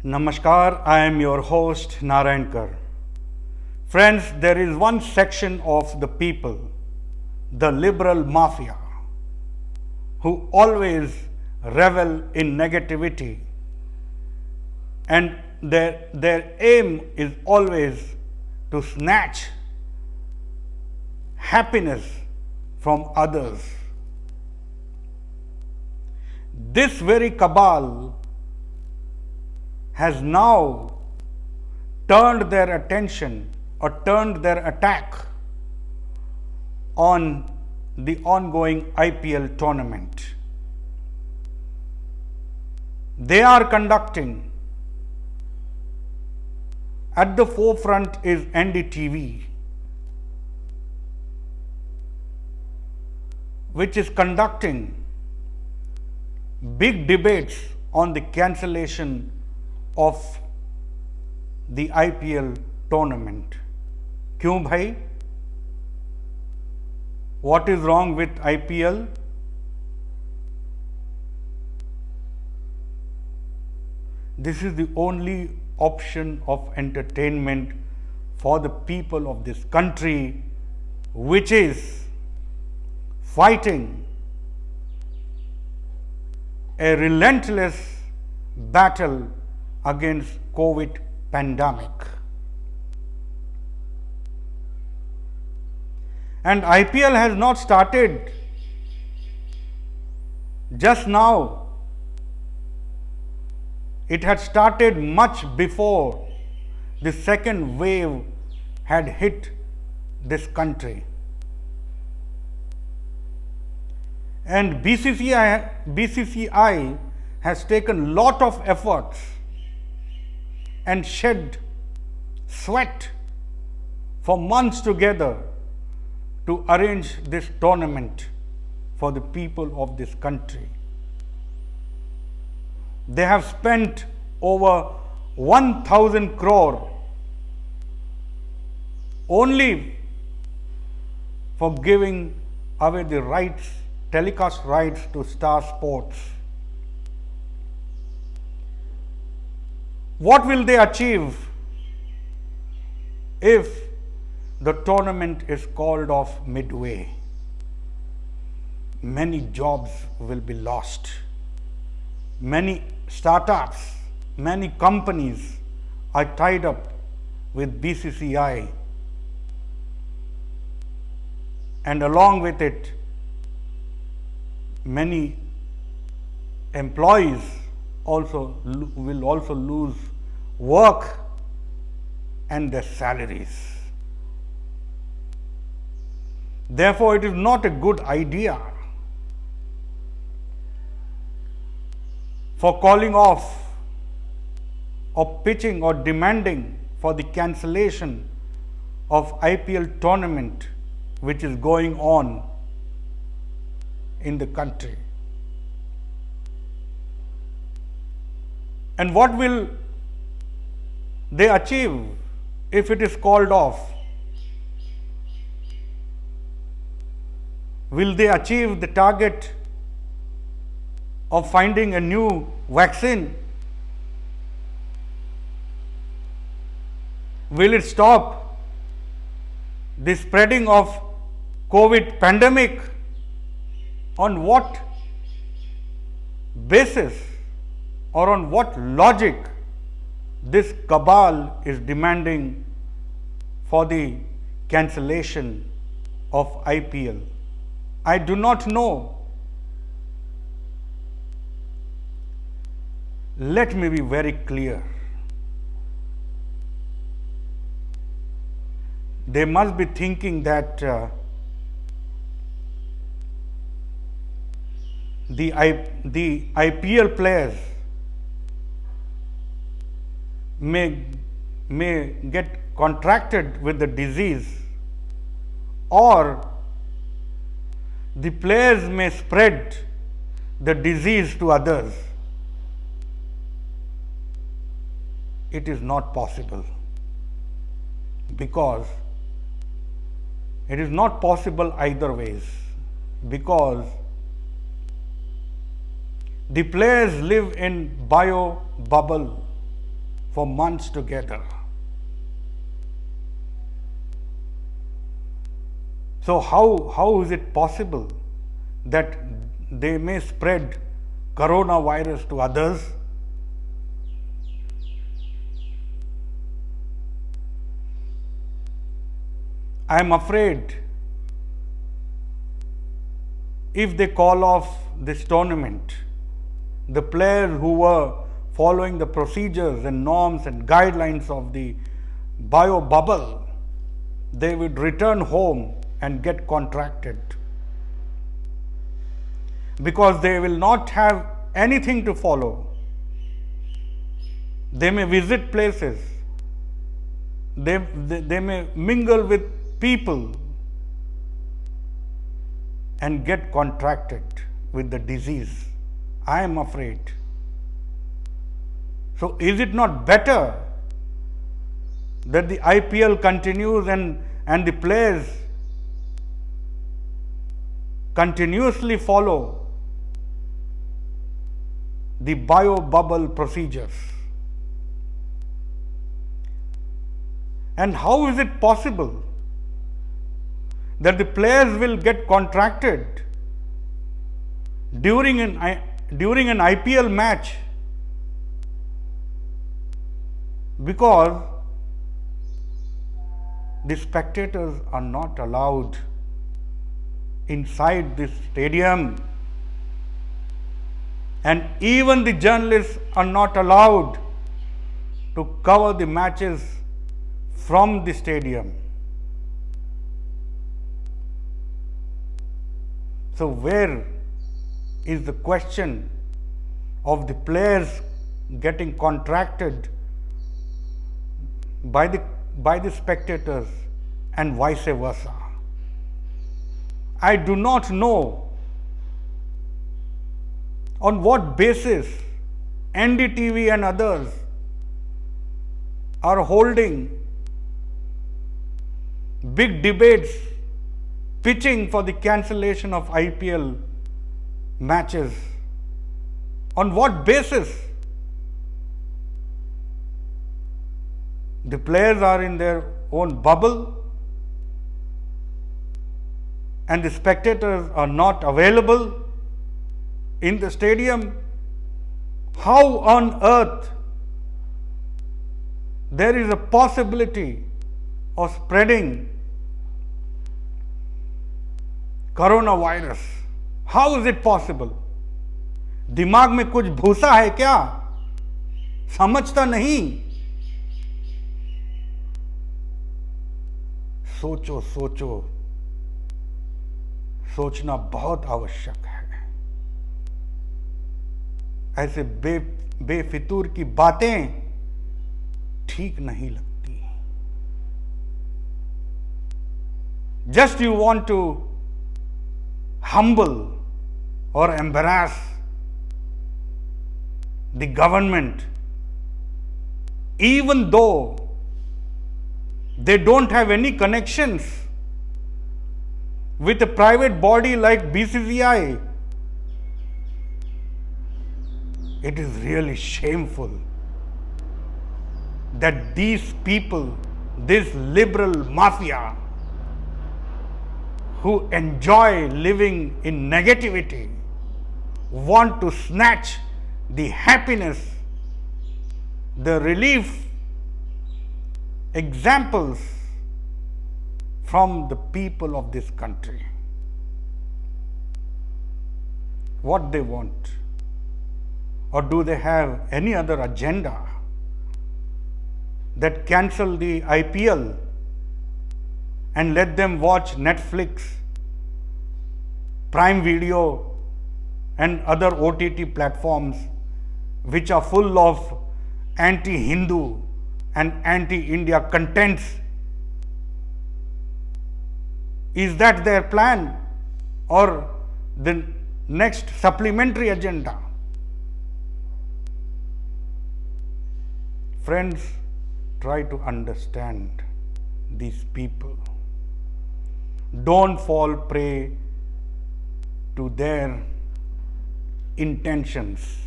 Namaskar, I am your host Narayankar. Friends, there is one section of the people, the liberal mafia, who always revel in negativity, and their aim is always to snatch happiness from others. This very cabal has now turned their attention or turned their attack on the ongoing IPL tournament. They are conducting, at the forefront is NDTV, which is conducting big debates on the cancellation of the IPL tournament. क्यों भाई? What is wrong with IPL? This is the only option of entertainment for the people of this country, which is fighting a relentless battle against COVID pandemic. And IPL has not started just now. It had started much before the second wave had hit this country. And BCCI has taken lot of efforts and shed sweat for months together to arrange this tournament for the people of this country. They have spent over 1,000 crore only for giving away the rights, telecast rights to Star Sports. What will they achieve if the tournament is called off midway? Many jobs will be lost. Many startups, many companies are tied up with BCCI, and along with it, many employees will also lose work and their salaries. Therefore, it is not a good idea for calling off or pitching or demanding for the cancellation of IPL tournament which is going on in the country. And what will they achieve if it is called off? Will they achieve the target of finding a new vaccine? Will it stop the spreading of COVID pandemic? On what basis or on what logic this cabal is demanding for the cancellation of IPL? I do not know. Let me be very clear. They must be thinking that the IPL players may get contracted with the disease, or the players may spread the disease to others. It is not possible, because it is not possible either ways, because the players live in bio bubble for months together. So how is it possible that they may spread coronavirus to others? I am afraid if they call off this tournament, the players who were following the procedures and norms and guidelines of the bio bubble, they would return home and get contracted, because they will not have anything to follow. They may visit places, they may mingle with people and get contracted with the disease. I am afraid. So is it not better that the IPL continues and the players continuously follow the bio bubble procedures? And how is it possible that the players will get contracted during an IPL match? Because the spectators are not allowed inside this stadium, and even the journalists are not allowed to cover the matches from the stadium. So where is the question of the players getting contracted by the spectators and vice versa? I do not know on what basis NDTV and others are holding big debates, pitching for the cancellation of IPL matches. On what basis? The players are in their own bubble and the spectators are not available in the stadium. How on earth there is a possibility of spreading coronavirus? How is it possible? दिमाग में कुछ भूसा है क्या? समझता नहीं। सोचो, सोचना बहुत आवश्यक है। ऐसे बेफितूर की बातें ठीक नहीं लगती। Just you want to humble or embarrass the government, even though they don't have any connections with a private body like BCCI. It is really shameful that these people, this liberal mafia who enjoy living in negativity, want to snatch the happiness, the relief examples from the people of this country. What they want? Or do they have any other agenda that cancel the IPL and let them watch Netflix, Prime Video and other OTT platforms which are full of anti-Hindu and anti-India contents? Is that their plan or the next supplementary agenda? Friends, try to understand these people. Don't fall prey to their intentions.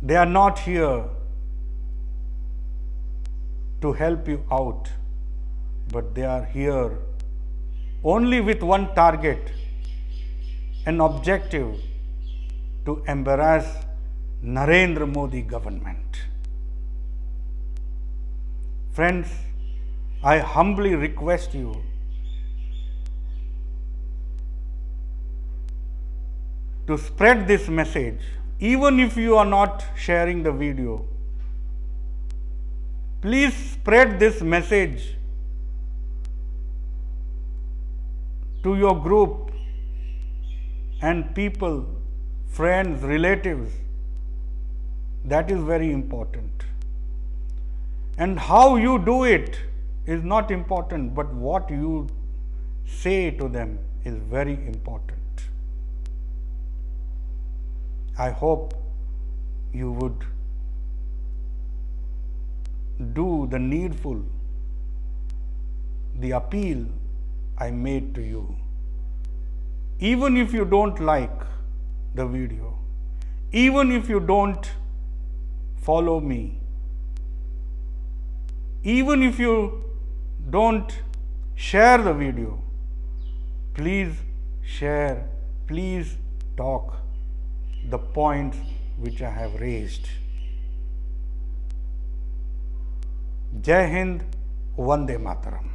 They are not here to help you out, but they are here only with one target, an objective: to embarrass Narendra Modi government. Friends, I humbly request you to spread this message, even if you are not sharing the video. Please spread this message to your group and people, friends, relatives. That is very important. And how you do it is not important, but what you say to them is very important. I hope you would do the needful, the appeal I made to you. Even if you don't like the video, even if you don't follow me, even if you don't share the video, please share, please talk the points which I have raised. Jai Hind, Vande Mataram.